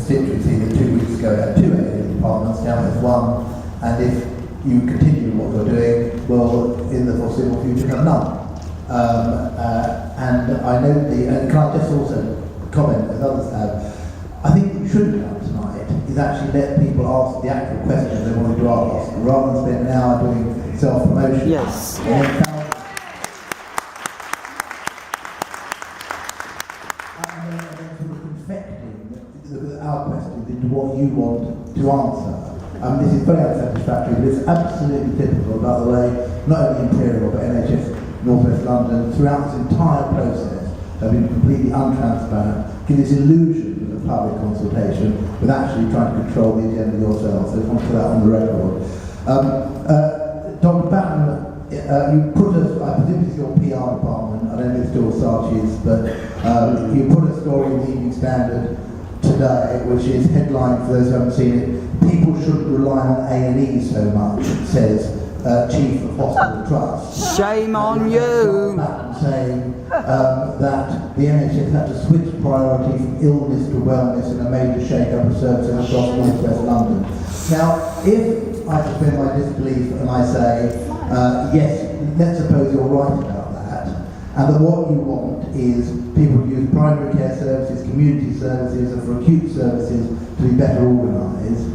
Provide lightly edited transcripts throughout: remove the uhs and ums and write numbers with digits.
constituency that 2 weeks ago had 2 A&E departments, now there's 1, and if you continue what you're doing, well, in the foreseeable future, have none. And I know and can I just also comment, as others have, I think what you should have done tonight is actually let people ask the actual questions they wanted to ask, rather than spend an hour doing self-promotion. Yes. Our questions into what you want to answer. This is very unsatisfactory, but it's absolutely typical, by the way, not only Imperial but NHS North West London throughout this entire process have been completely untransparent, give this illusion of public consultation with actually trying to control the agenda yourselves. So I just want to put that on the record. Dr. Batten, you put us, I presume it's your PR department, I don't know if it's still Saatchi's, but you put a story in the Evening Standard today, which is headline for those who haven't seen it, people shouldn't rely on A&Es so much, says Chief of Hospital Trust. Shame on you! Saying that the NHS had to switch priority from illness to wellness in a major shake-up of services across North West London. Now, if I suspend my disbelief and I say, yes, let's suppose you're right about that, and that what you want is people to use primary care services, community services, and for acute services to be better organised,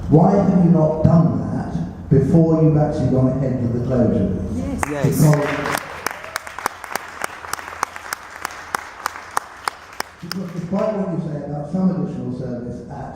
why have you not done that before you've actually gone ahead with the closure? Yes. Because despite what you say about some additional service at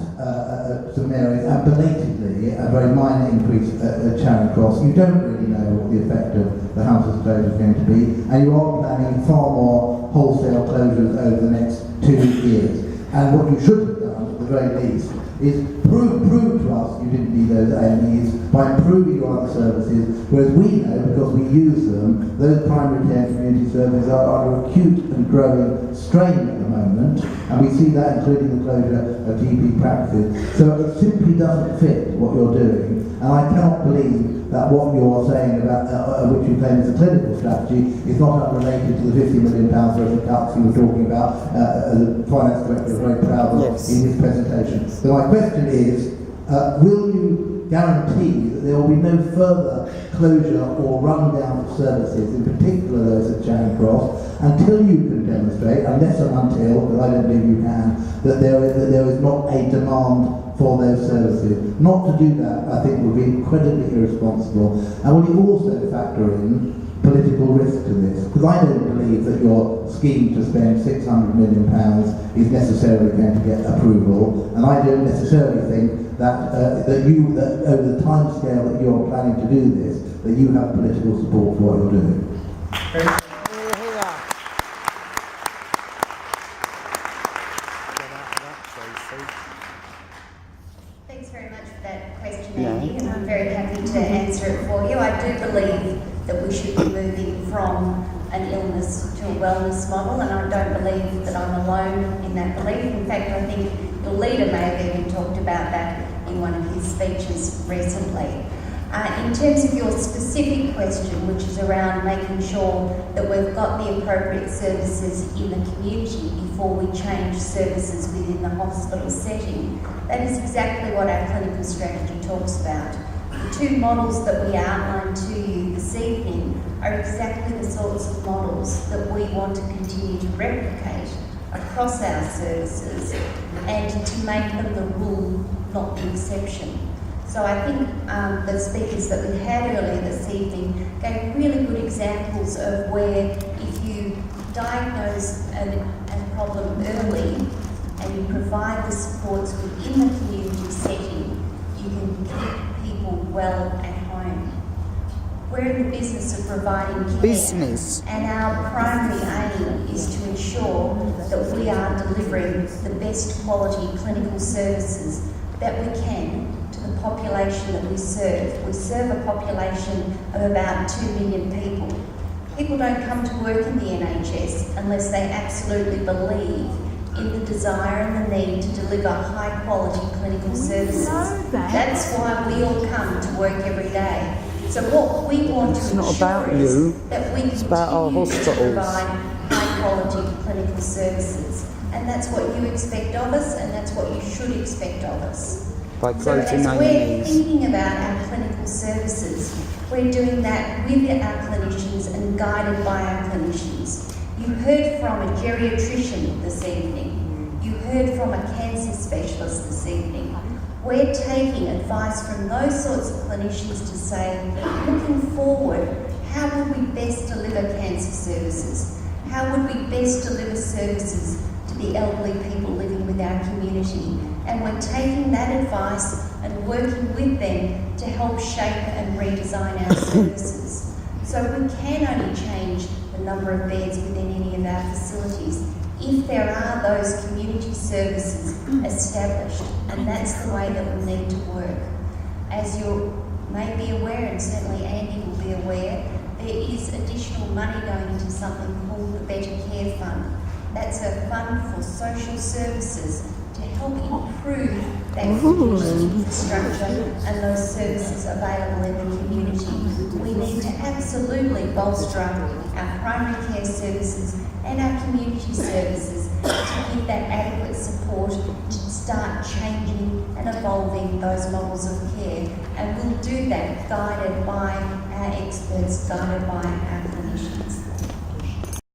some areas, and belatedly a very minor increase at Charing Cross, you don't really know what the effect of the houses closure is going to be, and you are planning far more wholesale closures over the next 2 years. And what you should have done, at the very least, is prove to us you didn't need those A&Es by improving your other services, whereas we know, because we use them, those primary care and community services are under acute and growing strain at the moment, and we see that including the closure of GP practices. So it simply doesn't fit what you're doing, and I cannot believe that what you're saying about, which you claim is a clinical strategy, is not unrelated to the £50 million worth of cuts you were talking about, as the Finance Director was very proud of in his presentation. So my question is, will you guarantee that there will be no further closure or rundown of services, in particular those at Charing Cross, until you can demonstrate, unless and until, but I don't believe you can, that there is not a demand for those services? Not to do that, I think, would be incredibly irresponsible. And will you also factor in political risk to this? Because I don't believe that your scheme to spend £600 million is necessarily going to get approval, and I don't necessarily think that that over the time scale that you're planning to do this, that you have political support for what you're doing. Thanks very much for that question, Andy, and I'm very happy to answer it for you. I do believe that we should be moving from an illness to a wellness model, and I don't believe that I'm alone in that belief. In fact, I think your leader may have even talked about that in one of his speeches recently. In terms of your specific question, which is around making sure that we've got the appropriate services in the community before we change services within the hospital setting, that is exactly what our clinical strategy talks about. The 2 models that we outlined to you this evening are exactly the sorts of models that we want to continue to replicate across our services and to make them the rule, not the exception. So I think the speakers that we had earlier this evening gave really good examples of where if you diagnose a problem early and you provide the supports within the community setting, you can keep people well at home. We're in the business of providing care, and our primary aim is to ensure that we are delivering the best quality clinical services that we can to the population that we serve. We serve a population of about 2 million people. People don't come to work in the NHS unless they absolutely believe in the desire and the need to deliver high quality clinical services. That's why we all come to work every day. So what we want to ensure is that we continue to provide high quality clinical services. And that's what you expect of us, and that's what you should expect of us. By So closing as we're A&Es. thinking about our clinical services, we're doing that with our clinicians and guided by our clinicians. You heard from a geriatrician this evening. You heard from a cancer specialist this evening. We're taking advice from those sorts of clinicians to say, looking forward, how would we best deliver cancer services? How would we best deliver services to the elderly people living with our community? And we're taking that advice and working with them to help shape and redesign our services. So we can only change the number of beds within any of our facilities if there are those community services established, and that's the way that we need to work. As you may be aware, and certainly Andy will be aware, there is additional money going into something called the Better Care Fund. That's a fund for social services to help improve that community infrastructure and those services available in the community. We need to absolutely bolster our primary care services and our community services to give that adequate support to start changing and evolving those models of care. And we'll do that guided by our experts, guided by our clinicians.